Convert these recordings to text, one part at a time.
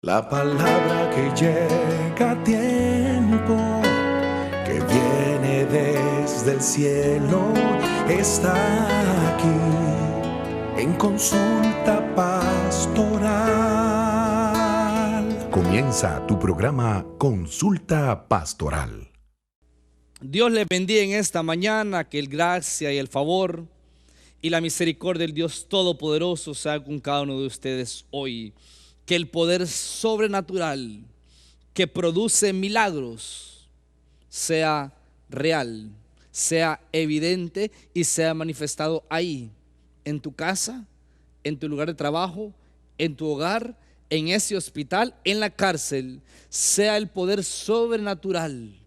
La palabra que llega a tiempo, que viene desde el cielo, está aquí en Consulta Pastoral. Comienza tu programa Consulta Pastoral. Dios les bendiga en esta mañana, que el gracia y el favor y la misericordia del Dios Todopoderoso sea con cada uno de ustedes hoy. Que el poder sobrenatural que produce milagros sea real, sea evidente y sea manifestado ahí, en tu casa, en tu lugar de trabajo, en tu hogar, en ese hospital, en la cárcel. Sea el poder sobrenatural,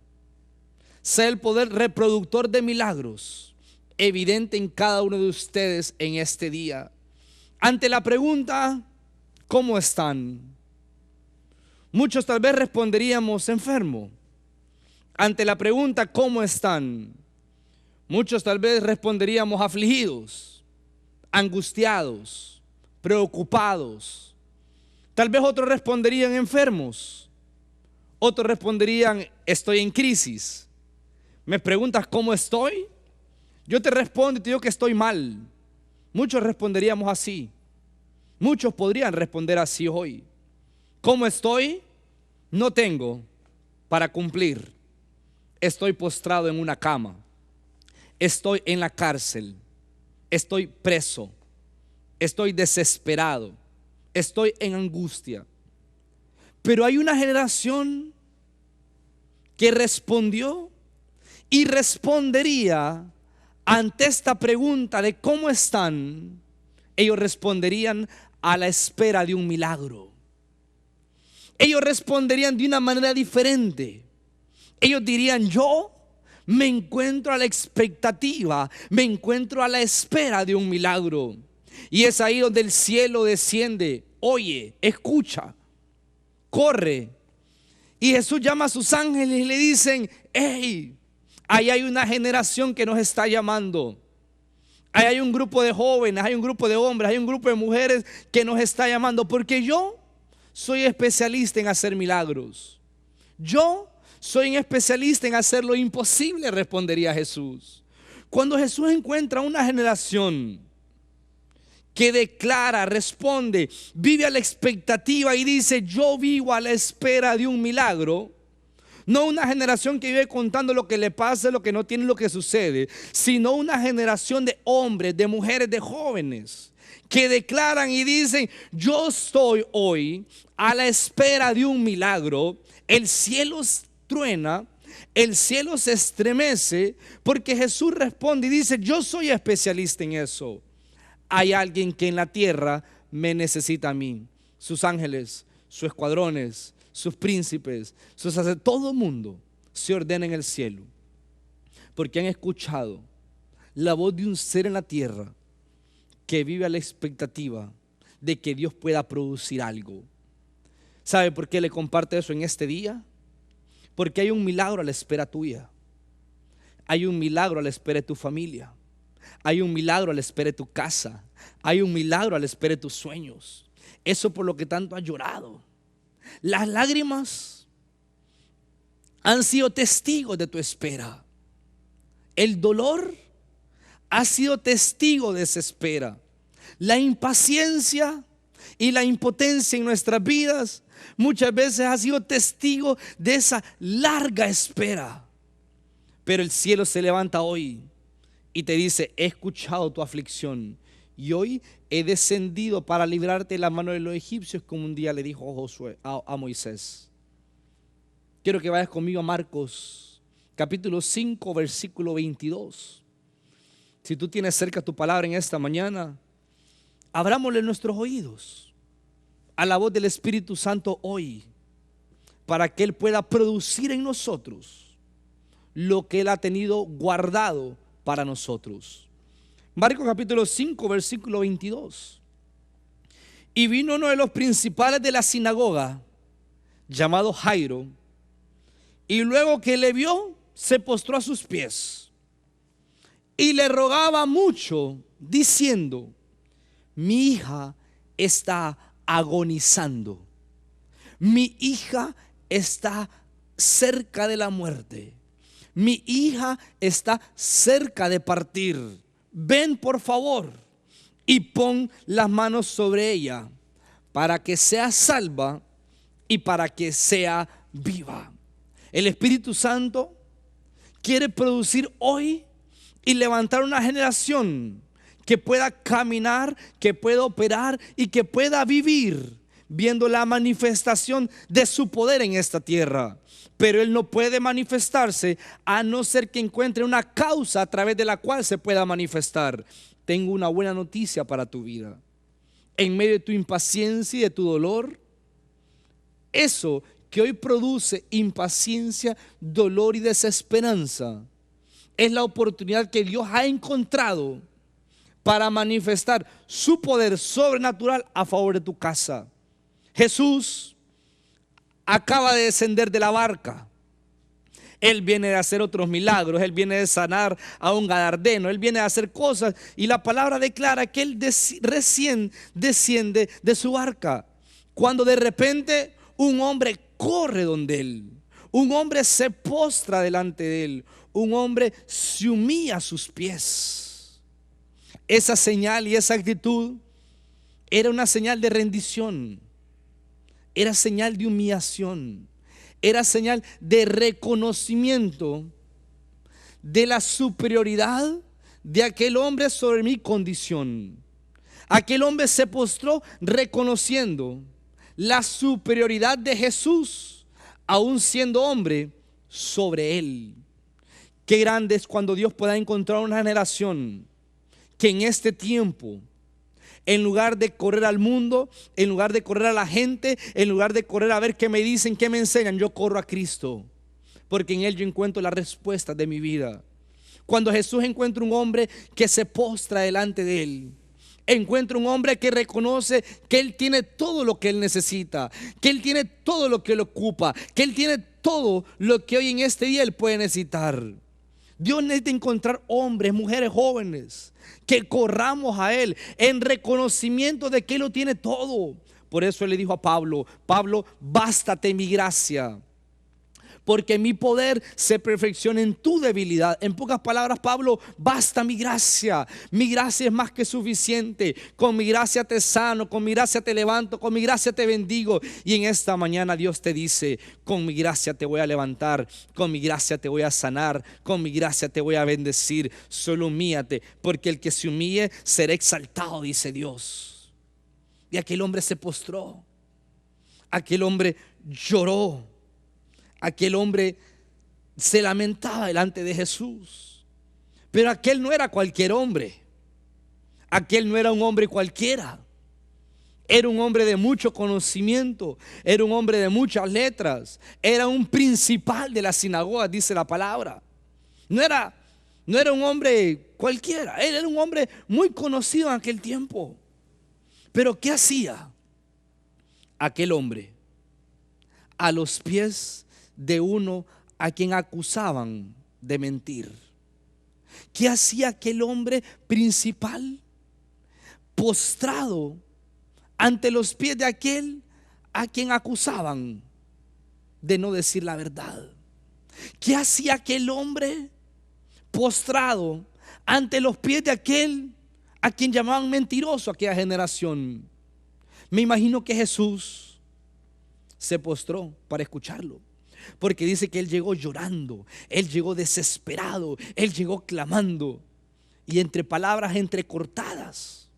sea el poder reproductor de milagros evidente en cada uno de ustedes en este día. Ante la pregunta, ¿cómo están?, muchos tal vez responderíamos enfermo. Ante la pregunta, ¿cómo están?, muchos tal vez responderíamos afligidos, angustiados, preocupados. Tal vez otros responderían enfermos. Otros responderían, estoy en crisis. ¿Me preguntas cómo estoy? Yo te respondo y te digo que estoy mal. Muchos responderíamos así. Muchos podrían responder así hoy. ¿Cómo estoy? No tengo para cumplir. Estoy postrado en una cama. Estoy en la cárcel. Estoy preso. Estoy desesperado. Estoy en angustia. Pero hay una generación que respondió y respondería ante esta pregunta de cómo están. Ellos responderían a la espera de un milagro. Ellos responderían de una manera diferente. Ellos dirían, yo me encuentro a la expectativa, me encuentro a la espera de un milagro. Y es ahí donde el cielo desciende. Oye, escucha, corre. Y Jesús llama a sus ángeles y le dicen, hey, ahí hay una generación que nos está llamando. Ahí hay un grupo de jóvenes, hay un grupo de hombres, hay un grupo de mujeres que nos está llamando, porque yo soy especialista en hacer milagros. Yo soy un especialista en hacer lo imposible, respondería Jesús. Cuando Jesús encuentra una generación que declara, responde, vive a la expectativa y dice, yo vivo a la espera de un milagro. No una generación que vive contando lo que le pasa, lo que no tiene, lo que sucede, sino una generación de hombres, de mujeres, de jóvenes que declaran y dicen, yo estoy hoy a la espera de un milagro. El cielo truena, el cielo se estremece, porque Jesús responde y dice, yo soy especialista en eso. Hay alguien que en la tierra me necesita a mí. Sus ángeles, sus escuadrones, sus príncipes, todo el mundo se ordena en el cielo, porque han escuchado la voz de un ser en la tierra que vive a la expectativa de que Dios pueda producir algo. ¿Sabe por qué le comparte eso en este día? Porque hay un milagro a la espera tuya. Hay un milagro a la espera de tu familia. Hay un milagro a la espera de tu casa. Hay un milagro a la espera de tus sueños. Eso por lo que tanto has llorado. Las lágrimas han sido testigos de tu espera. El dolor ha sido testigo de esa espera. La impaciencia y la impotencia en nuestras vidas muchas veces ha sido testigo de esa larga espera. Pero el cielo se levanta hoy y te dice, he escuchado tu aflicción y hoy he descendido para librarte de la mano de los egipcios, como un día le dijo Josué a Moisés. Quiero que vayas conmigo a Marcos capítulo 5 versículo 22. Si tú tienes cerca tu palabra en esta mañana, abrámosle nuestros oídos a la voz del Espíritu Santo hoy, para que Él pueda producir en nosotros lo que Él ha tenido guardado para nosotros. Marcos capítulo 5 versículo 22. Y vino uno de los principales de la sinagoga, llamado Jairo, y luego que le vio, se postró a sus pies y le rogaba mucho, diciendo, mi hija está agonizando. mi hija está cerca de la muerte. Mi hija está cerca de partir. Ven por favor y pon las manos sobre ella para que sea salva y para que sea viva. El Espíritu Santo quiere producir hoy y levantar una generación que pueda caminar, que pueda operar y que pueda vivir viendo la manifestación de su poder en esta tierra. Pero Él no puede manifestarse a no ser que encuentre una causa a través de la cual se pueda manifestar. Tengo una buena noticia para tu vida. En medio de tu impaciencia y de tu dolor, eso que hoy produce impaciencia, dolor y desesperanza, es la oportunidad que Dios ha encontrado para manifestar su poder sobrenatural a favor de tu casa. Jesús acaba de descender de la barca. Él viene de hacer otros milagros. Él viene de sanar a un gadareno. Él viene de hacer cosas. Y la palabra declara que Él recién desciende de su barca, cuando de repente un hombre corre donde Él. Un hombre se postra delante de Él. Un hombre se humilla a sus pies. Esa señal y esa actitud era una señal de rendición. Era señal de humillación. Era señal de reconocimiento de la superioridad de aquel hombre sobre mi condición. Aquel hombre se postró reconociendo la superioridad de Jesús, aún siendo hombre, sobre él. Qué grande es cuando Dios pueda encontrar una generación que en este tiempo, en lugar de correr al mundo, en lugar de correr a la gente, en lugar de correr a ver qué me dicen, qué me enseñan, yo corro a Cristo, porque en Él yo encuentro la respuesta de mi vida. Cuando Jesús encuentra un hombre que se postra delante de Él, encuentra un hombre que reconoce que Él tiene todo lo que Él necesita, que Él tiene todo lo que Él ocupa, que Él tiene todo lo que hoy en este día Él puede necesitar. Dios necesita encontrar hombres, mujeres jóvenes que corramos a Él en reconocimiento de que Él lo tiene todo. Por eso Él le dijo a Pablo: Pablo, bástate mi gracia, porque mi poder se perfecciona en tu debilidad. En pocas palabras, Pablo, basta mi gracia. Mi gracia es más que suficiente. Con mi gracia te sano, con mi gracia te levanto, con mi gracia te bendigo. Y en esta mañana Dios te dice: con mi gracia te voy a levantar, con mi gracia te voy a sanar, con mi gracia te voy a bendecir. Solo humíate, porque el que se humille será exaltado, dice Dios. Y aquel hombre se postró. Aquel hombre lloró. Aquel hombre se lamentaba delante de Jesús. Pero aquel no era cualquier hombre. Aquel no era un hombre cualquiera. Era un hombre de mucho conocimiento. Era un hombre de muchas letras. Era un principal de la sinagoga, dice la palabra. No era un hombre cualquiera. Él era un hombre muy conocido en aquel tiempo. Pero ¿qué hacía aquel hombre a los pies de uno a quien acusaban de mentir? ¿Qué hacía aquel hombre principal postrado ante los pies de aquel a quien acusaban de no decir la verdad? ¿Qué hacía aquel hombre postrado ante los pies de aquel a quien llamaban mentiroso aquella generación? Me imagino que Jesús se postró para escucharlo, porque dice que Él llegó llorando, Él llegó desesperado, Él llegó clamando. Y entre palabras entrecortadas,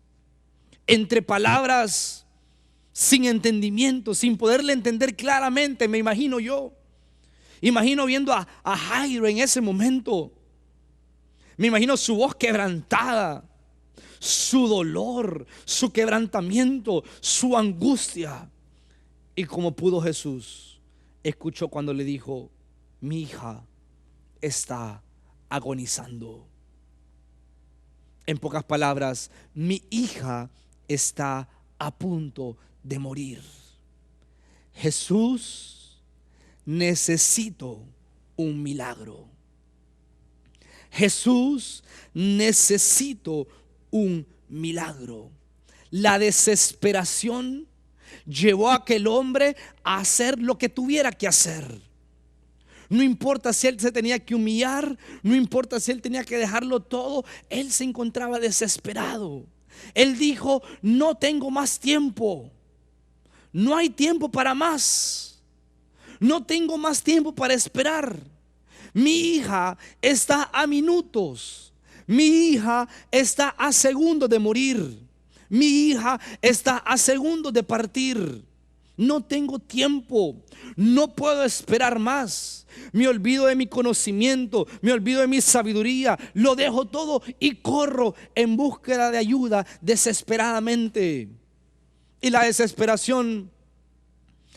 entre palabras sin entendimiento, sin poderle entender claramente, me imagino yo. Imagino viendo a Jairo en ese momento. Me imagino su voz quebrantada, su dolor, su quebrantamiento, su angustia. Y como pudo Jesús, escuchó cuando le dijo: mi hija está agonizando. En pocas palabras, mi hija está a punto de morir. Jesús, necesito un milagro. Jesús, necesito un milagro. La desesperación llevó a aquel hombre a hacer lo que tuviera que hacer. No importa si él se tenía que humillar, no importa si él tenía que dejarlo todo, él se encontraba desesperado. Él dijo: no tengo más tiempo, no hay tiempo para más, no tengo más tiempo para esperar. Mi hija está a minutos, mi hija está a segundos de morir, mi hija está a segundos de partir. No tengo tiempo, no puedo esperar más. Me olvido de mi conocimiento, me olvido de mi sabiduría, lo dejo todo y corro en búsqueda de ayuda desesperadamente. Y la desesperación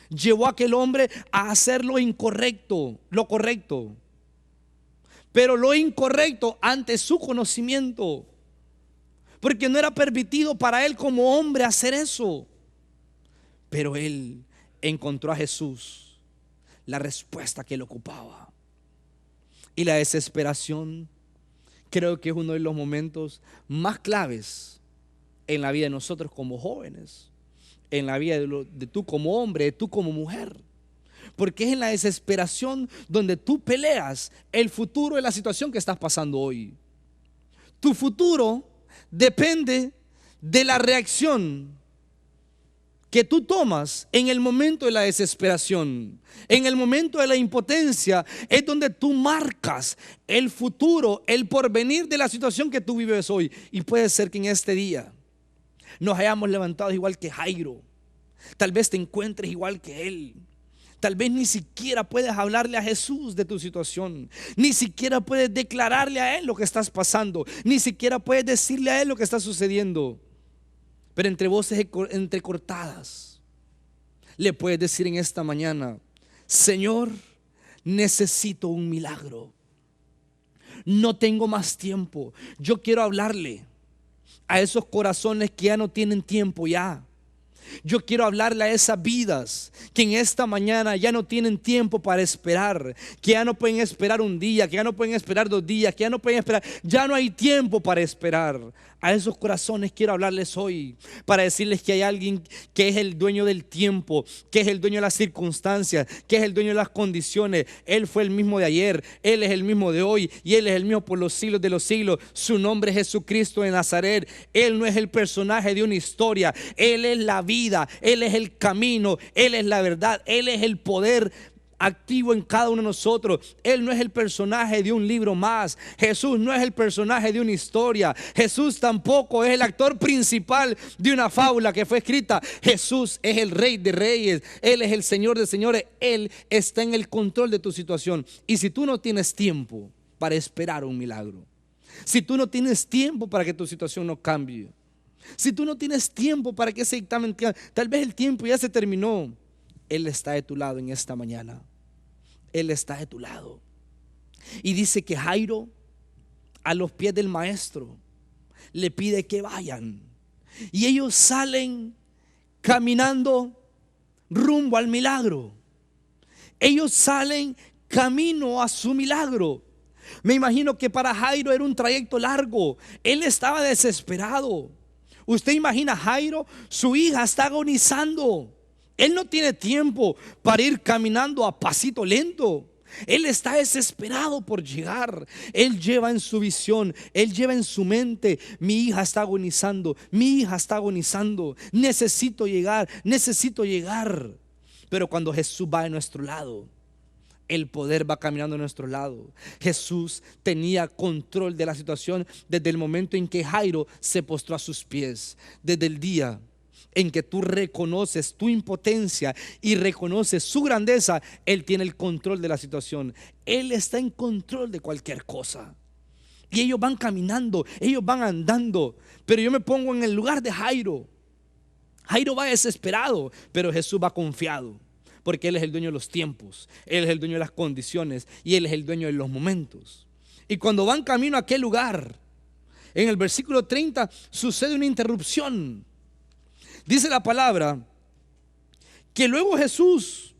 llevó a aquel hombre a hacer lo incorrecto, lo correcto, pero lo incorrecto ante su conocimiento, porque no era permitido para él como hombre hacer eso. Pero él encontró a Jesús, la respuesta que él ocupaba. Y la desesperación creo que es uno de los momentos más claves en la vida de nosotros como jóvenes, en la vida de tú como hombre, de tú como mujer. Porque es en la desesperación donde tú peleas el futuro de la situación que estás pasando hoy. Tu futuro depende de la reacción que tú tomas en el momento de la desesperación, en el momento de la impotencia. Es donde tú marcas el futuro, el porvenir de la situación que tú vives hoy. Y puede ser que en este día nos hayamos levantado igual que Jairo. Tal vez te encuentres igual que él. Tal vez ni siquiera puedes hablarle a Jesús de tu situación, ni siquiera puedes declararle a él lo que estás pasando, ni siquiera puedes decirle a él lo que está sucediendo. Pero entre voces entrecortadas le puedes decir en esta mañana: Señor, necesito un milagro, no tengo más tiempo. Yo quiero hablarle a esos corazones que ya no tienen tiempo ya. Yo quiero hablarle a esas vidas que en esta mañana ya no tienen tiempo para esperar, que ya no pueden esperar un día, que ya no pueden esperar 2 días, que ya no pueden esperar, ya no hay tiempo para esperar. A esos corazones quiero hablarles hoy para decirles que hay alguien que es el dueño del tiempo, que es el dueño de las circunstancias, que es el dueño de las condiciones. Él fue el mismo de ayer, Él es el mismo de hoy y Él es el mismo por los siglos de los siglos. Su nombre es Jesucristo de Nazaret. Él no es el personaje de una historia, Él es la vida, Él es el camino, Él es la verdad, Él es el poder activo en cada uno de nosotros. Él no es el personaje de un libro más. Jesús no es el personaje de una historia. Jesús tampoco es el actor principal de una fábula que fue escrita. Jesús es el Rey de Reyes. Él es el Señor de Señores. Él está en el control de tu situación. Y si tú no tienes tiempo para esperar un milagro, si tú no tienes tiempo para que tu situación no cambie, si tú no tienes tiempo para que ese dictamen, tal vez el tiempo ya se terminó, Él está de tu lado en esta mañana. Él está de tu lado. Y dice que Jairo, a los pies del maestro, le pide que vayan. Y ellos salen caminando rumbo al milagro. Ellos salen camino a su milagro. Me imagino que para Jairo era un trayecto largo. Él estaba desesperado. Usted imagina a Jairo, su hija está agonizando. Él no tiene tiempo para ir caminando a pasito lento. Él está desesperado por llegar. Él lleva en su visión, él lleva en su mente: mi hija está agonizando, mi hija está agonizando. Necesito llegar, necesito llegar. Pero cuando Jesús va a nuestro lado, el poder va caminando a nuestro lado. Jesús tenía control de la situación desde el momento en que Jairo se postró a sus pies. Desde el día en que tú reconoces tu impotencia y reconoces su grandeza, Él tiene el control de la situación. Él está en control de cualquier cosa. Y ellos van caminando, ellos van andando. Pero yo me pongo en el lugar de Jairo. Jairo va desesperado, pero Jesús va confiado, porque Él es el dueño de los tiempos, Él es el dueño de las condiciones y Él es el dueño de los momentos. Y cuando van camino a aquel lugar, en el versículo 30 sucede una interrupción. Dice la palabra que luego Jesús,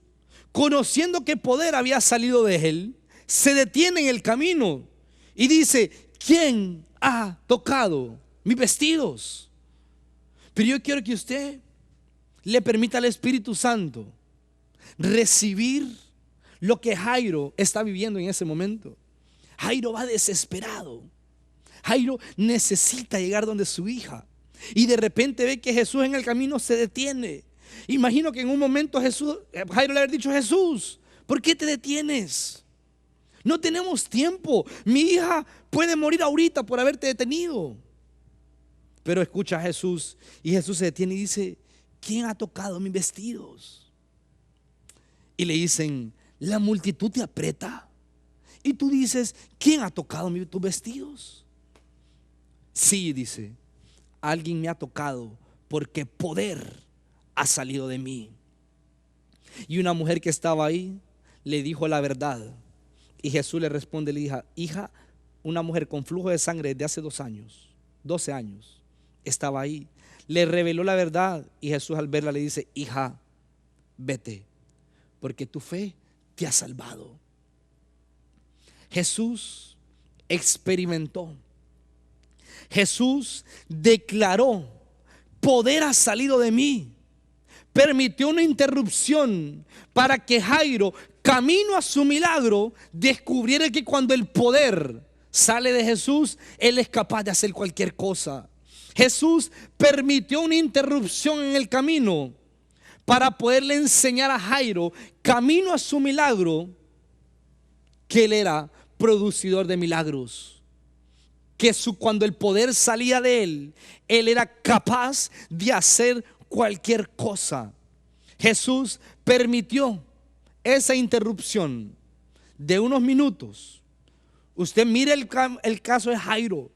conociendo que poder había salido de Él, se detiene en el camino y dice: ¿quién ha tocado mis vestidos? Pero yo quiero que usted le permite al Espíritu Santo recibir lo que Jairo está viviendo en ese momento. Jairo va desesperado. Jairo necesita llegar donde su hija. Y de repente ve que Jesús en el camino se detiene. Imagino que en un momento Jairo le haber dicho: Jesús, ¿por qué te detienes? No tenemos tiempo. Mi hija puede morir ahorita por haberte detenido. Pero escucha a Jesús, y Jesús se detiene y dice: ¿quién ha tocado mis vestidos? Y le dicen: la multitud te aprieta. Y tú dices: ¿quién ha tocado tus vestidos? Sí, dice, alguien me ha tocado, porque poder ha salido de mí. Y una mujer que estaba ahí le dijo la verdad. Y Jesús le responde, le dijo: hija, una mujer con flujo de sangre desde hace 12 años, estaba ahí. Le reveló la verdad, y Jesús al verla le dice: hija, vete, porque tu fe te ha salvado. Jesús experimentó. Jesús declaró: poder ha salido de mí. Permitió una interrupción para que Jairo, camino a su milagro, descubriera que cuando el poder sale de Jesús, Él es capaz de hacer cualquier cosa. Jesús permitió una interrupción en el camino para poderle enseñar a Jairo, camino a su milagro, que Él era producidor de milagros. Que cuando el poder salía de Él, Él era capaz de hacer cualquier cosa. Jesús permitió esa interrupción de unos minutos. Usted mire el caso de Jairo.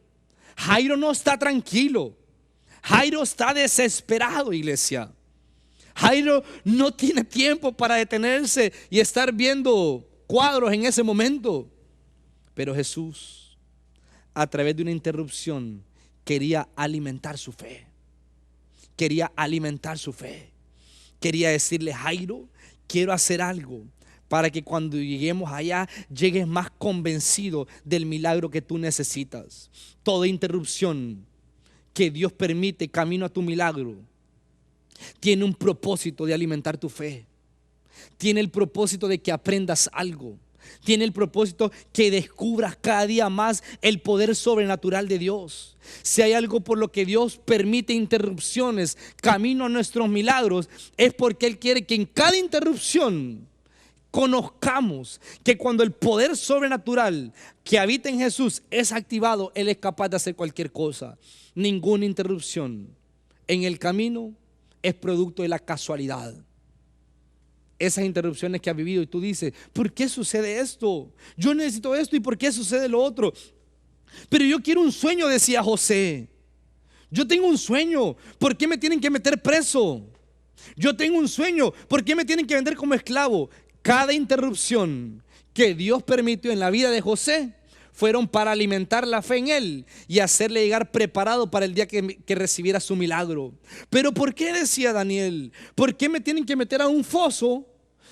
Jairo no está tranquilo. Jairo está desesperado, iglesia. Jairo no tiene tiempo para detenerse y estar viendo cuadros en ese momento. Pero Jesús, a través de una interrupción, quería alimentar su fe. Quería alimentar su fe. Quería decirle: Jairo, quiero hacer algo para que cuando lleguemos allá, llegues más convencido del milagro que tú necesitas. Toda interrupción que Dios permite camino a tu milagro tiene un propósito de alimentar tu fe. Tiene el propósito de que aprendas algo. Tiene el propósito que descubras cada día más el poder sobrenatural de Dios. Si hay algo por lo que Dios permite interrupciones camino a nuestros milagros, es porque Él quiere que en cada interrupción conozcamos que cuando el poder sobrenatural que habita en Jesús es activado, Él es capaz de hacer cualquier cosa. Ninguna interrupción en el camino es producto de la casualidad. Esas interrupciones que has vivido y tú dices: ¿por qué sucede esto? Yo necesito esto, ¿y por qué sucede lo otro? Pero yo quiero un sueño, decía José. Yo tengo un sueño, ¿por qué me tienen que meter preso? Yo tengo un sueño, ¿por qué me tienen que vender como esclavo? Cada interrupción que Dios permitió en la vida de José fueron para alimentar la fe en él y hacerle llegar preparado para el día que recibiera su milagro. Pero ¿por qué, decía Daniel? ¿Por qué me tienen que meter a un foso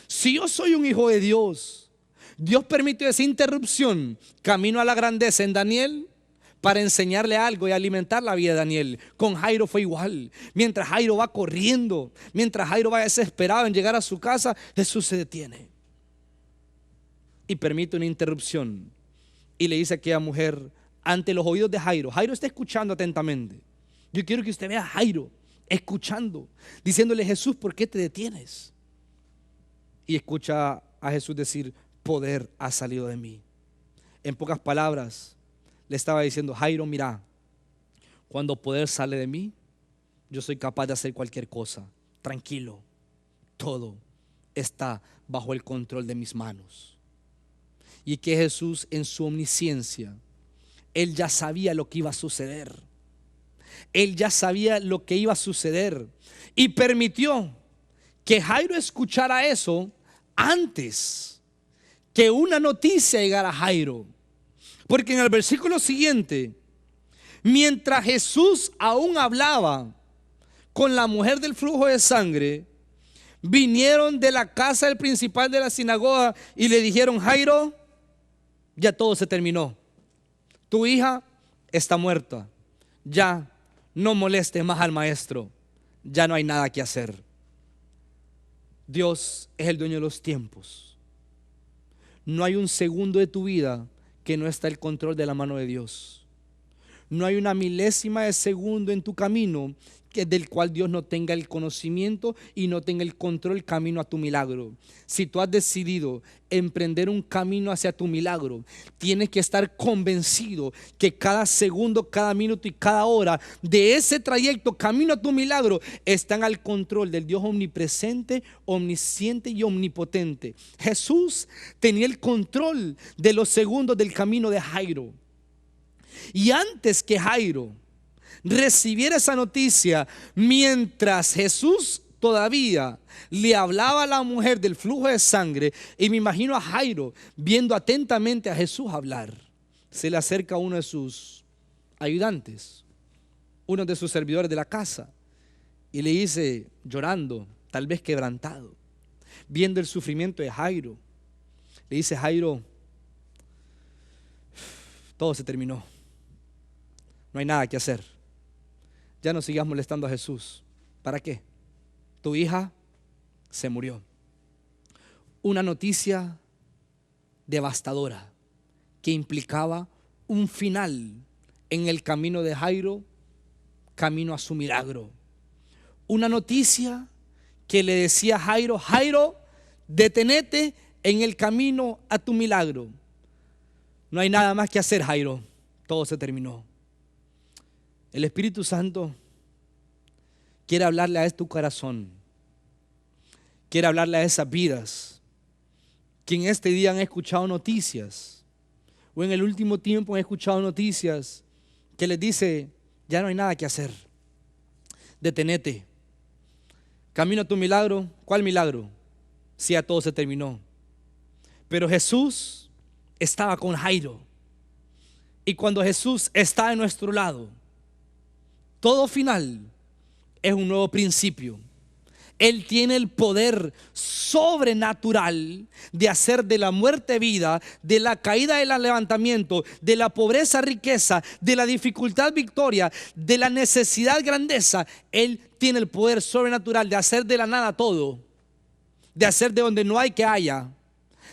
si yo soy un hijo de Dios? Dios permitió esa interrupción camino a la grandeza en Daniel para enseñarle algo y alimentar la vida de Daniel. Con Jairo fue igual. Mientras Jairo va corriendo, mientras Jairo va desesperado en llegar a su casa, Jesús se detiene y permite una interrupción. Y le dice a aquella mujer ante los oídos de Jairo. Jairo está escuchando atentamente. Yo quiero que usted vea a Jairo escuchando, diciéndole: Jesús, ¿por qué te detienes? Y escucha a Jesús decir: poder ha salido de mí. En pocas palabras le estaba diciendo: Jairo, mira, cuando poder sale de mí, yo soy capaz de hacer cualquier cosa. Tranquilo, todo está bajo el control de mis manos. Y que Jesús, en su omnisciencia, Él ya sabía lo que iba a suceder. Él ya sabía lo que iba a suceder y permitió que Jairo escuchara eso antes que una noticia llegara a Jairo. Porque en el versículo siguiente, mientras Jesús aún hablaba con la mujer del flujo de sangre, vinieron de la casa del principal de la sinagoga y le dijeron: Jairo, ya todo se terminó. Tu hija está muerta. Ya no molestes más al maestro. Ya no hay nada que hacer. Dios es el dueño de los tiempos. No hay un segundo de tu vida que no está el control de la mano de Dios. No hay una milésima de segundo en tu camino del cual Dios no tenga el conocimiento y no tenga el control camino a tu milagro. Si tú has decidido emprender un camino hacia tu milagro, tienes que estar convencido que cada segundo, cada minuto y cada hora de ese trayecto camino a tu milagro están al control del Dios omnipresente, omnisciente y omnipotente. Jesús tenía el control de los segundos del camino de Jairo. Y antes que Jairo recibiera esa noticia, mientras Jesús todavía le hablaba a la mujer del flujo de sangre, y me imagino a Jairo viendo atentamente a Jesús hablar, se le acerca uno de sus ayudantes, uno de sus servidores de la casa, y le dice, llorando, tal vez quebrantado, viendo el sufrimiento de Jairo, le dice: Jairo, todo se terminó, no hay nada que hacer. Ya no sigas molestando a Jesús. ¿Para qué? Tu hija se murió. Una noticia devastadora que implicaba un final en el camino de Jairo, camino a su milagro. Una noticia que le decía a Jairo: Jairo, detenete en el camino a tu milagro. No hay nada más que hacer, Jairo. Todo se terminó. El Espíritu Santo quiere hablarle a tu corazón, quiere hablarle a esas vidas que en este día han escuchado noticias, o en el último tiempo han escuchado noticias que les dice: ya no hay nada que hacer, detenete, camino a tu milagro. ¿Cuál milagro? Si ya todo se terminó. Pero Jesús estaba con Jairo, y cuando Jesús está de nuestro lado, todo final es un nuevo principio. Él tiene el poder sobrenatural de hacer de la muerte vida, de la caída el levantamiento, de la pobreza riqueza, de la dificultad victoria, de la necesidad grandeza. Él tiene el poder sobrenatural de hacer de la nada todo, de hacer de donde no hay que haya,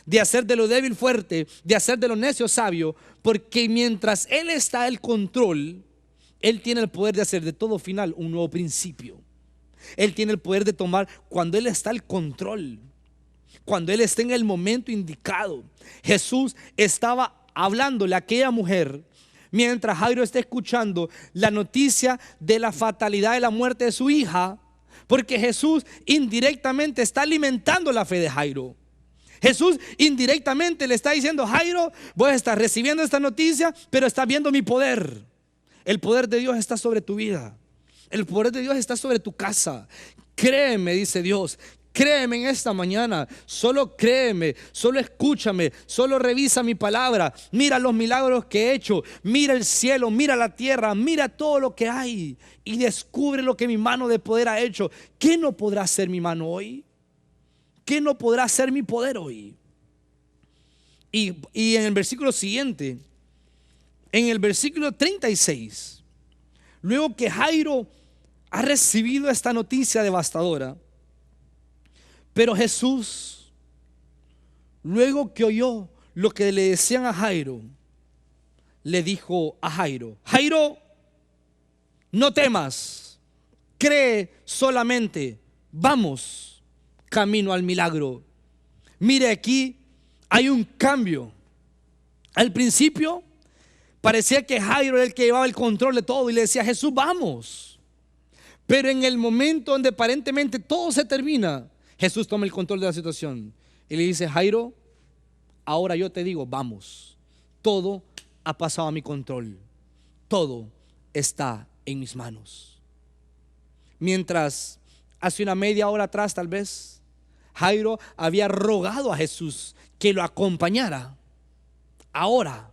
de hacer de lo débil fuerte, de hacer de lo necio sabio, porque mientras Él está al control, Él tiene el poder de hacer de todo final un nuevo principio. Él tiene el poder de tomar cuando Él está al control, cuando Él está en el momento indicado. Jesús estaba hablándole a aquella mujer mientras Jairo está escuchando la noticia de la fatalidad de la muerte de su hija, porque Jesús indirectamente está alimentando la fe de Jairo. Jesús indirectamente le está diciendo: Jairo, vos estás recibiendo esta noticia, pero estás viendo mi poder. El poder de Dios está sobre tu vida. El poder de Dios está sobre tu casa. Créeme, dice Dios. Créeme en esta mañana. Solo créeme, solo escúchame, solo revisa mi palabra. Mira los milagros que he hecho. Mira el cielo, mira la tierra, mira todo lo que hay. Y descubre lo que mi mano de poder ha hecho. ¿Qué no podrá hacer mi mano hoy? ¿Qué no podrá hacer mi poder hoy? Y en el versículo siguiente, en el versículo 36, luego que Jairo ha recibido esta noticia devastadora, pero Jesús, luego que oyó lo que le decían a Jairo, le dijo a Jairo: Jairo, no temas, cree solamente, vamos camino al milagro. Mire, aquí hay un cambio. Al principio parecía que Jairo era el que llevaba el control de todo y le decía: Jesús, vamos. Pero en el momento donde aparentemente todo se termina, Jesús toma el control de la situación y le dice: Jairo, ahora yo te digo, vamos. Todo ha pasado a mi control. Todo está en mis manos. Mientras hace una media hora atrás, tal vez, Jairo había rogado a Jesús que lo acompañara. Ahora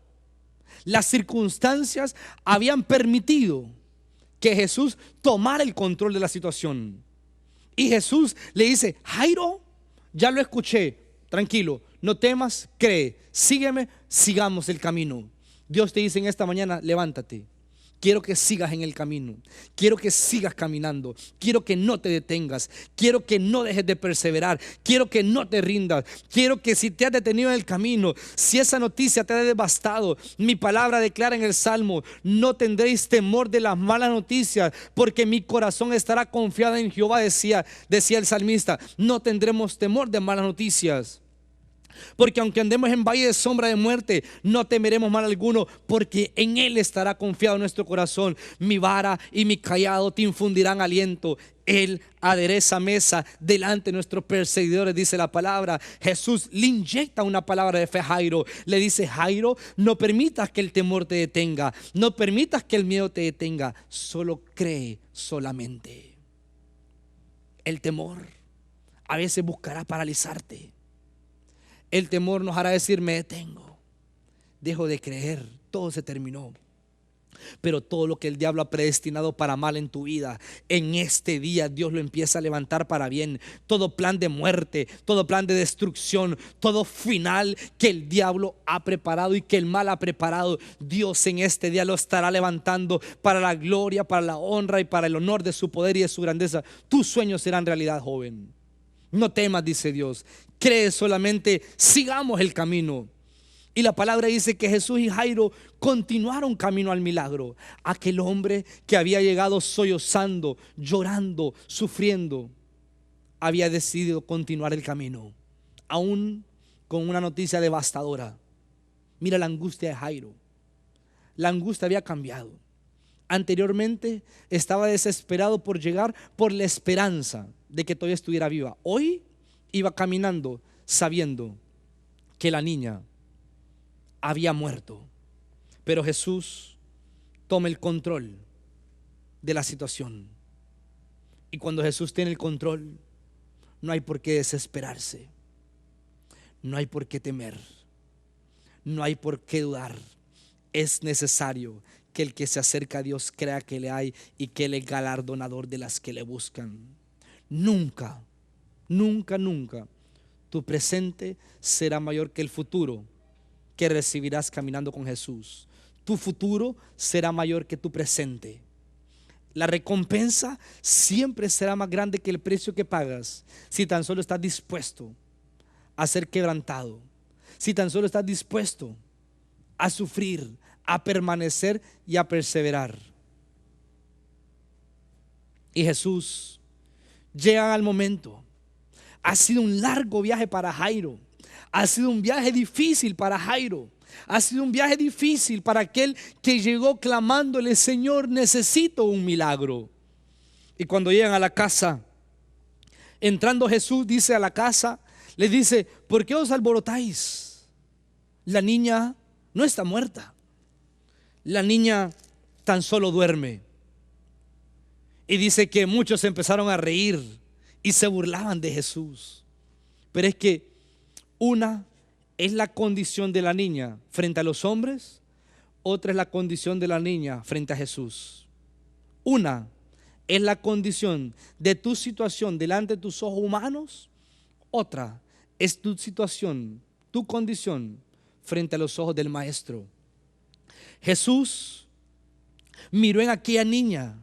las circunstancias habían permitido que Jesús tomara el control de la situación. Y Jesús le dice: Jairo, ya lo escuché, tranquilo, no temas, cree, sígueme, sigamos el camino. Dios te dice en esta mañana: levántate, Quiero que sigas en el camino. Quiero que sigas caminando. Quiero que no te detengas. Quiero que no dejes de perseverar. Quiero que no te rindas. Quiero que si te has detenido en el camino, si esa noticia te ha devastado, mi palabra declara en el Salmo: no tendréis temor de las malas noticias, porque mi corazón estará confiado en Jehová, decía el salmista. No tendremos temor de malas noticias. Porque aunque andemos en valle de sombra de muerte, no temeremos mal alguno, porque en Él estará confiado nuestro corazón. Mi vara y mi cayado te infundirán aliento. Él adereza mesa delante de nuestros perseguidores, dice la palabra. Jesús le inyecta una palabra de fe a Jairo. Le dice: Jairo, no permitas que el temor te detenga, no permitas que el miedo te detenga, solo cree solamente. El temor a veces buscará paralizarte. El temor nos hará decir: me detengo, dejo de creer, todo se terminó. Pero todo lo que el diablo ha predestinado para mal en tu vida, en este día Dios lo empieza a levantar para bien. Todo plan de muerte, todo plan de destrucción, todo final que el diablo ha preparado y que el mal ha preparado, Dios en este día lo estará levantando para la gloria, para la honra y para el honor de su poder y de su grandeza. Tus sueños serán realidad, joven. No temas, dice Dios. Cree solamente, sigamos el camino. Y la palabra dice que Jesús y Jairo continuaron camino al milagro. Aquel hombre que había llegado sollozando, llorando, sufriendo, había decidido continuar el camino, aún con una noticia devastadora. Mira la angustia de Jairo. La angustia había cambiado. Anteriormente estaba desesperado por llegar, por la esperanza de que todavía estuviera viva. Hoy iba caminando sabiendo que la niña había muerto. Pero Jesús toma el control de la situación. Y cuando Jesús tiene el control, no hay por qué desesperarse, no hay por qué temer, no hay por qué dudar. Es necesario que el que se acerca a Dios crea que le hay y que Él es galardonador de las que le buscan. Nunca, nunca, nunca tu presente será mayor que el futuro que recibirás caminando con Jesús. Tu futuro será mayor que tu presente. La recompensa siempre será más grande que el precio que pagas, si tan solo estás dispuesto a ser quebrantado, si tan solo estás dispuesto a sufrir, a permanecer y a perseverar. Y Jesús llega al momento. Ha sido un largo viaje para Jairo. Ha sido un viaje difícil para Jairo. Ha sido un viaje difícil para aquel que llegó clamándole: Señor, necesito un milagro. Y cuando llegan a la casa, entrando Jesús, dice a la casa, les dice: ¿por qué os alborotáis? La niña no está muerta. La niña tan solo duerme. Y dice que muchos empezaron a reír y se burlaban de Jesús. Pero es que una es la condición de la niña frente a los hombres, otra es la condición de la niña frente a Jesús. Una es la condición de tu situación delante de tus ojos humanos, otra es tu situación, tu condición frente a los ojos del Maestro. Jesús miró en aquella niña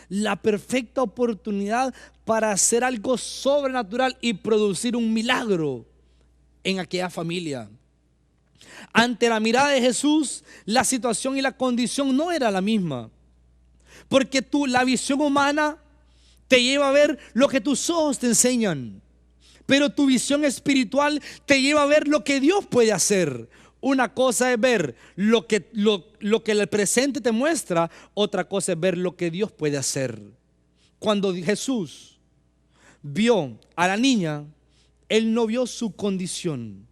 la perfecta oportunidad para hacer algo sobrenatural y producir un milagro en aquella familia. Ante la mirada de Jesús, la situación y la condición no era la misma, porque la visión humana te lleva a ver lo que tus ojos te enseñan, pero tu visión espiritual te lleva a ver lo que Dios puede hacer. Una cosa es ver lo que el presente te muestra, otra cosa es ver lo que Dios puede hacer. Cuando Jesús vio a la niña, Él no vio su condición,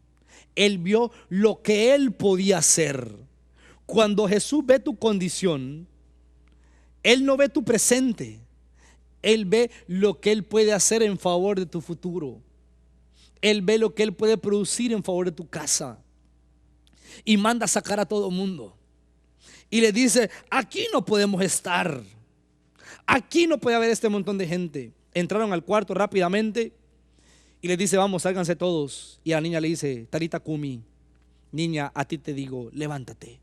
Él vio lo que Él podía hacer. Cuando Jesús ve tu condición, Él no ve tu presente, Él ve lo que Él puede hacer en favor de tu futuro. Él ve lo que Él puede producir en favor de tu casa. Y manda a sacar a todo mundo. Y le dice: aquí no podemos estar. Aquí no puede haber este montón de gente. Entraron al cuarto rápidamente y les dice: vamos, sálganse todos. Y a la niña le dice: Talita Kumi, niña, a ti te digo, levántate.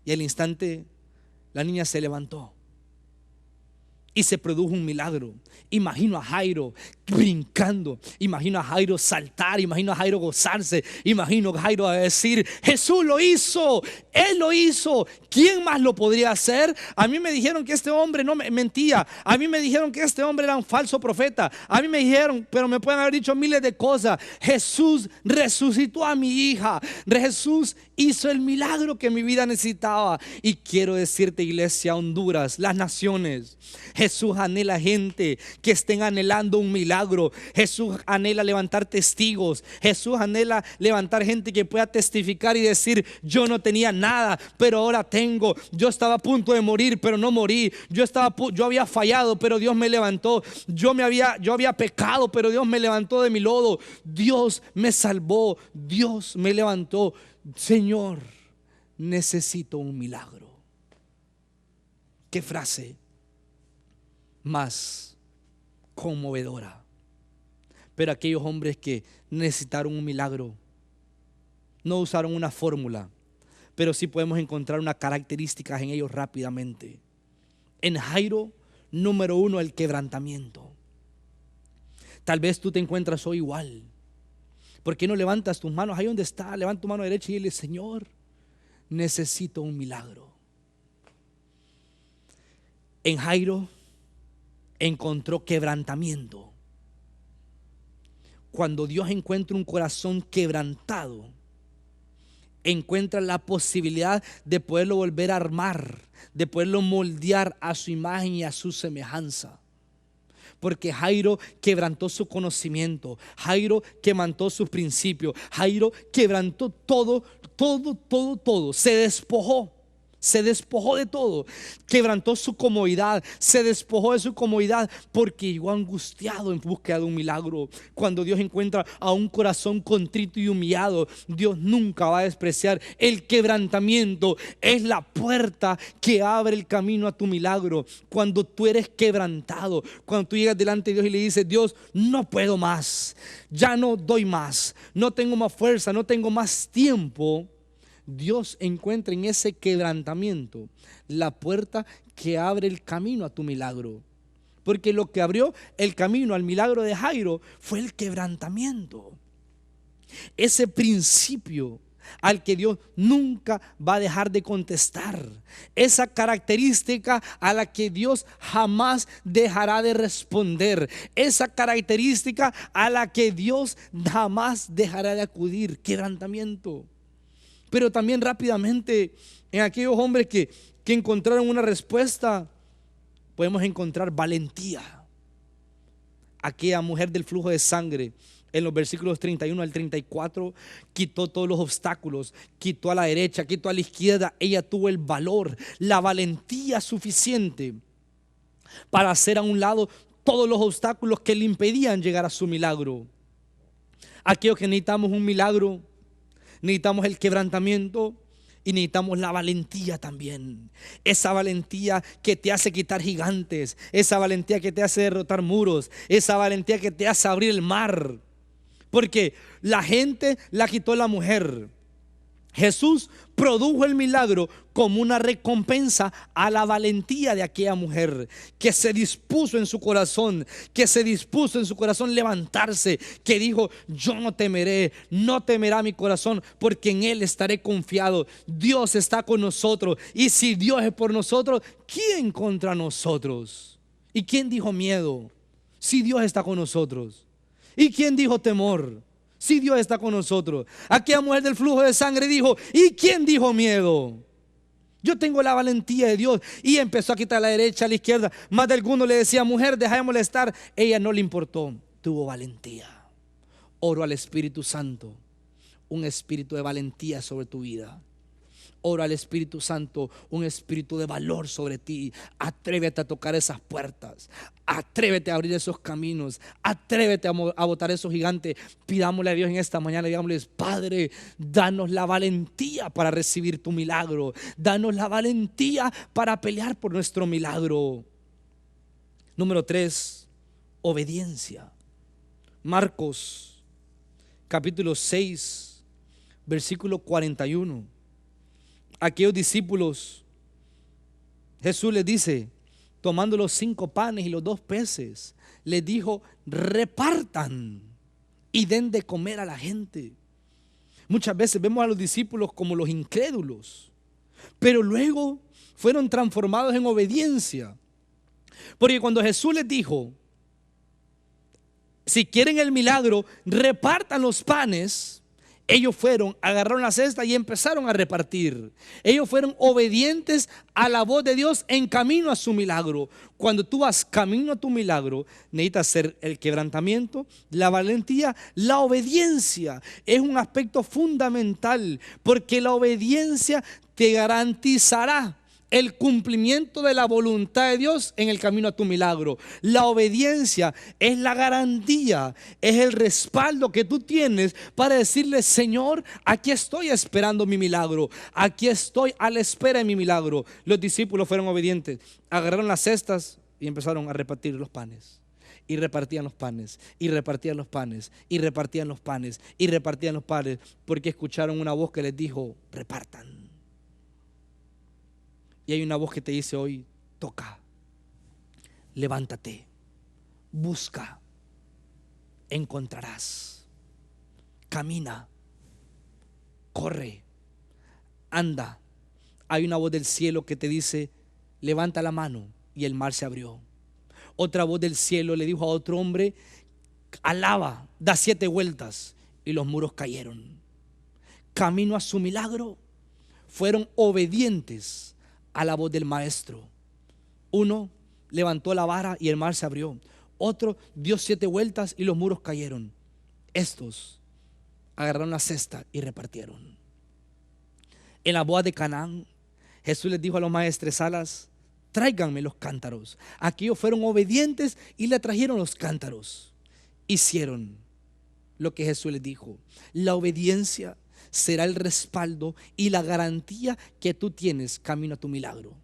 Y al instante la niña se levantó y se produjo un milagro. Imagino a Jairo brincando, imagino a Jairo saltar, imagino a Jairo gozarse, imagino a Jairo a decir: Jesús lo hizo, Él lo hizo. ¿Quién más lo podría hacer? A mí me dijeron que este hombre no mentía, a mí me dijeron que este hombre era un falso profeta, a mí me dijeron, pero me pueden haber dicho miles de cosas. Jesús resucitó a mi hija, Jesús hizo el milagro que mi vida necesitaba. Y quiero decirte, iglesia, Honduras, las naciones, Jesús anhela gente que estén anhelando un milagro. Jesús anhela levantar testigos. Jesús anhela levantar gente que pueda testificar y decir: yo no tenía nada, pero ahora tengo. Yo estaba a punto de morir, pero no morí. Yo había fallado, pero Dios me levantó. Yo había pecado, pero Dios me levantó de mi lodo. Dios me salvó. Dios me levantó. Señor, necesito un milagro. Qué frase más conmovedora. Pero aquellos hombres que necesitaron un milagro no usaron una fórmula, pero sí podemos encontrar unas características en ellos rápidamente. En Jairo, número uno, el quebrantamiento. Tal vez tú te encuentras hoy igual. ¿Por qué no levantas tus manos ahí donde está? Levanta tu mano derecha y dile: Señor, necesito un milagro. En Jairo encontró quebrantamiento. Cuando Dios encuentra un corazón quebrantado, encuentra la posibilidad de poderlo volver a armar, de poderlo moldear a su imagen y a su semejanza. Porque Jairo quebrantó su conocimiento, Jairo quebrantó sus principios, Jairo quebrantó todo, se despojó de todo, quebrantó su comodidad, se despojó de su comodidad porque llegó angustiado en búsqueda de un milagro. Cuando Dios encuentra a un corazón contrito y humillado, Dios nunca va a despreciar. El quebrantamiento es la puerta que abre el camino a tu milagro. Cuando tú eres quebrantado, cuando tú llegas delante de Dios y le dices: Dios, no puedo más, ya no doy más, no tengo más fuerza, no tengo más tiempo, Dios encuentra en ese quebrantamiento la puerta que abre el camino a tu milagro. Porque lo que abrió el camino al milagro de Jairo fue el quebrantamiento. Ese principio al que Dios nunca va a dejar de contestar. Esa característica a la que Dios jamás dejará de responder. Esa característica a la que Dios jamás dejará de acudir. Quebrantamiento. Pero también rápidamente en aquellos hombres que encontraron una respuesta, podemos encontrar valentía. Aquella mujer del flujo de sangre, en los versículos 31 al 34, quitó todos los obstáculos, quitó a la derecha, quitó a la izquierda. Ella tuvo el valor, la valentía suficiente para hacer a un lado todos los obstáculos que le impedían llegar a su milagro. Aquellos que necesitamos un milagro, necesitamos el quebrantamiento y necesitamos la valentía también. Esa valentía que te hace quitar gigantes, esa valentía que te hace derrotar muros, esa valentía que te hace abrir el mar. Porque la gente la quitó la mujer. Jesús produjo el milagro como una recompensa a la valentía de aquella mujer que se dispuso en su corazón, levantarse, que dijo: yo no temeré, no temerá mi corazón, porque en Él estaré confiado. Dios está con nosotros, y si Dios es por nosotros, ¿quién contra nosotros? ¿Y quién dijo miedo? Si Dios está con nosotros. ¿Y quién dijo temor? Si Dios está con nosotros. Aquella mujer del flujo de sangre dijo: ¿y quién dijo miedo? Yo tengo la valentía de Dios. Y empezó a quitar a la derecha, a la izquierda. Más de alguno le decía: mujer, deja de molestar. Ella no le importó, tuvo valentía. Oro al Espíritu Santo, un espíritu de valentía sobre tu vida. Oro al Espíritu Santo, un espíritu de valor sobre ti. Atrévete a tocar esas puertas, atrévete a abrir esos caminos, atrévete a botar esos gigantes. Pidámosle a Dios en esta mañana, digámosle: Padre, danos la valentía para recibir tu milagro, danos la valentía para pelear por nuestro milagro. Número 3, obediencia. Marcos capítulo 6 versículo 41. Aquellos discípulos Jesús les dice, tomando los 5 panes y los 2 peces, les dijo, repartan y den de comer a la gente. Muchas veces vemos a los discípulos como los incrédulos, pero luego fueron transformados en obediencia. Porque cuando Jesús les dijo, si quieren el milagro, repartan los panes, ellos fueron, agarraron la cesta y empezaron a repartir. Ellos fueron obedientes a la voz de Dios en camino a su milagro. Cuando tú vas camino a tu milagro, necesitas hacer el quebrantamiento, la valentía, la obediencia. Es un aspecto fundamental, porque la obediencia te garantizará el cumplimiento de la voluntad de Dios en el camino a tu milagro. La obediencia es la garantía, es el respaldo que tú tienes para decirle, Señor, aquí estoy esperando mi milagro, aquí estoy a la espera de mi milagro. Los discípulos fueron obedientes, agarraron las cestas y empezaron a repartir los panes. Y repartían los panes, y repartían los panes, y repartían los panes, y repartían los panes, porque escucharon una voz que les dijo, repartan. Y hay una voz que te dice hoy, toca, levántate, busca, encontrarás, camina, corre, anda. Hay una voz del cielo que te dice, levanta la mano, y el mar se abrió. Otra voz del cielo le dijo a otro hombre, alaba, da 7 vueltas, y los muros cayeron. Camino a su milagro, fueron obedientes a la voz del maestro. Uno levantó la vara y el mar se abrió. Otro dio 7 vueltas y los muros cayeron. Estos agarraron la cesta y repartieron. En la boda de Canaán, Jesús les dijo a los maestresalas, tráiganme los cántaros. Aquellos fueron obedientes y le trajeron los cántaros. Hicieron lo que Jesús les dijo. La obediencia será el respaldo y la garantía que tú tienes camino a tu milagro.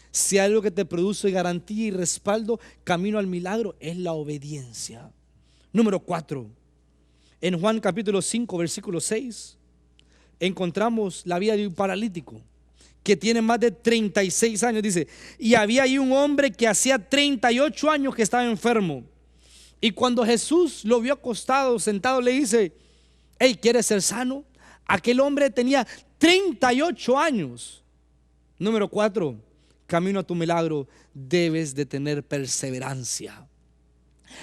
Si hay algo que te produce garantía y respaldo camino al milagro, es la obediencia. Número 4, en Juan capítulo 5 versículo 6 encontramos la vida de un paralítico que tiene más de 36 años. Dice, y había ahí un hombre que hacía 38 años que estaba enfermo. Y cuando Jesús lo vio acostado, sentado, le dice, hey, ¿quieres ser sano? Aquel hombre tenía 38 años. Número 4, camino a tu milagro, debes de tener perseverancia.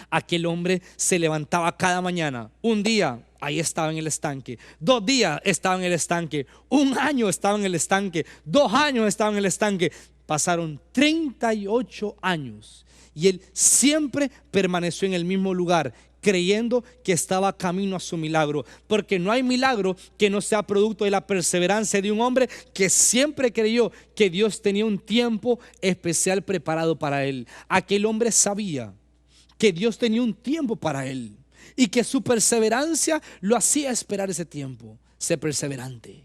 Aquel hombre se levantaba cada mañana. Un día, ahí estaba en el estanque. 2 días estaba en el estanque. 1 año estaba en el estanque. 2 años estaba en el estanque. Pasaron 38 años y él siempre permaneció en el mismo lugar, creyendo que estaba camino a su milagro, porque no hay milagro que no sea producto de la perseverancia de un hombre que siempre creyó que Dios tenía un tiempo especial preparado para él. Aquel hombre sabía que Dios tenía un tiempo para él y que su perseverancia lo hacía esperar ese tiempo. Sé perseverante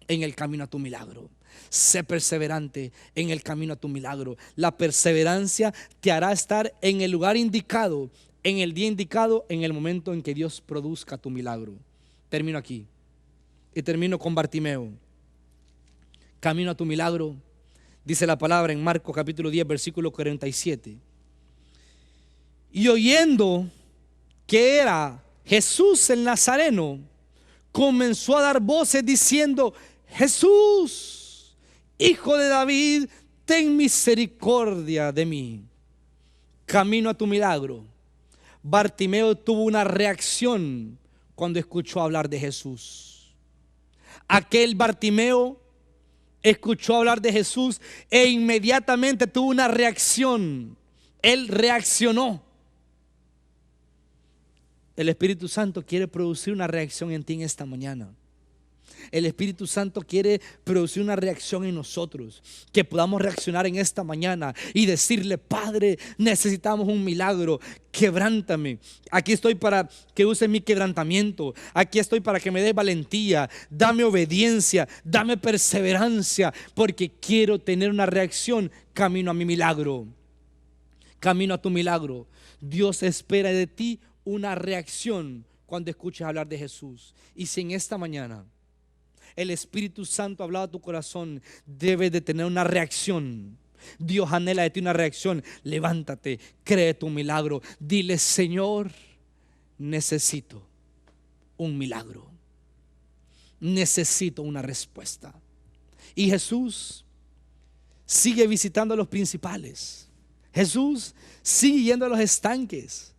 en el camino a tu milagro. Sé perseverante en el camino a tu milagro. La perseverancia te hará estar en el lugar indicado, en el día indicado, en el momento en que Dios produzca tu milagro. Termino aquí y termino con Bartimeo. Camino a tu milagro, dice la palabra en Marcos capítulo 10 versículo 47. Y oyendo que era Jesús el Nazareno, comenzó a dar voces diciendo, Jesús, Hijo de David, ten misericordia de mí. Camino a tu milagro. Bartimeo tuvo una reacción cuando escuchó hablar de Jesús. Aquel Bartimeo escuchó hablar de Jesús e inmediatamente tuvo una reacción. Él reaccionó. El Espíritu Santo quiere producir una reacción en ti en esta mañana. El Espíritu Santo quiere producir una reacción en nosotros, que podamos reaccionar en esta mañana y decirle, Padre, necesitamos un milagro, quebrántame. Aquí estoy para que uses mi quebrantamiento, aquí estoy para que me des valentía, dame obediencia, dame perseverancia, porque quiero tener una reacción camino a mi milagro, camino a tu milagro. Dios espera de ti una reacción cuando escuches hablar de Jesús. Y si en esta mañana el Espíritu Santo ha hablado a tu corazón, debes de tener una reacción. Dios anhela de ti una reacción. Levántate, cree tu milagro. Dile: Señor, necesito un milagro. Necesito una respuesta. Y Jesús sigue visitando a los principales. Jesús sigue yendo a los estanques.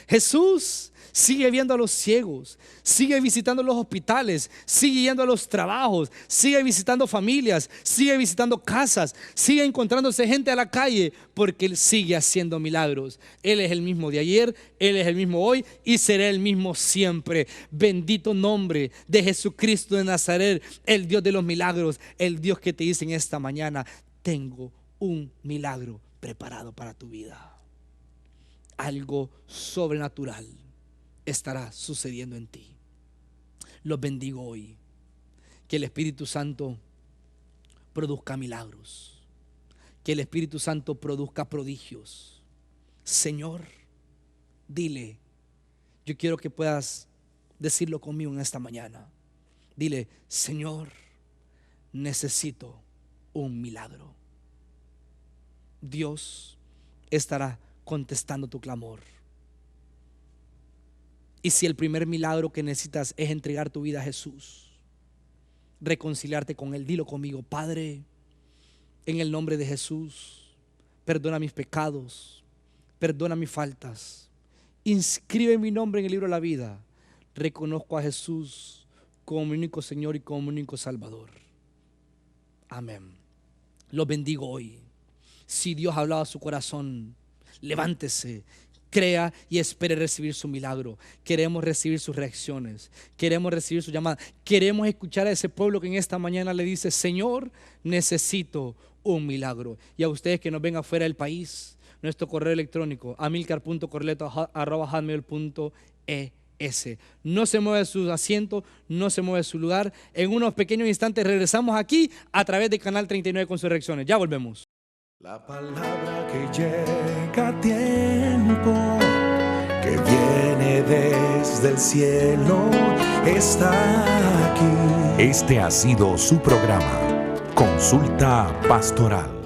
Jesús sigue viendo a los ciegos, sigue visitando los hospitales, sigue yendo a los trabajos, sigue visitando familias, sigue visitando casas, sigue encontrándose gente a la calle, porque Él sigue haciendo milagros. Él es el mismo de ayer, Él es el mismo hoy y será el mismo siempre. Bendito nombre de Jesucristo de Nazaret, el Dios de los milagros, el Dios que te dice en esta mañana: tengo un milagro preparado para tu vida. Algo sobrenatural estará sucediendo en ti. Los bendigo hoy. Que el Espíritu Santo produzca milagros. Que el Espíritu Santo produzca prodigios. Señor, dile, yo quiero que puedas decirlo conmigo en esta mañana. Dile: Señor, necesito un milagro. Dios estará contestando tu clamor. Y si el primer milagro que necesitas es entregar tu vida a Jesús, reconciliarte con Él, dilo conmigo: Padre, en el nombre de Jesús, perdona mis pecados, perdona mis faltas, inscribe mi nombre en el libro de la vida. Reconozco a Jesús como mi único Señor y como mi único Salvador. Amén. Los bendigo hoy. Si Dios ha hablado a su corazón, levántese, crea y espere recibir su milagro. Queremos recibir sus reacciones, queremos recibir su llamada, queremos escuchar a ese pueblo que en esta mañana le dice: Señor, necesito un milagro. Y a ustedes que nos ven afuera del país, nuestro correo electrónico: amilcar.corleto@hotmail.es. No se mueve su asiento, no se mueve su lugar. En unos pequeños instantes regresamos aquí a través de Canal 39 con sus reacciones. Ya volvemos. La palabra que llega a tiempo, que viene desde el cielo, está aquí. Este ha sido su programa, Consulta Pastoral.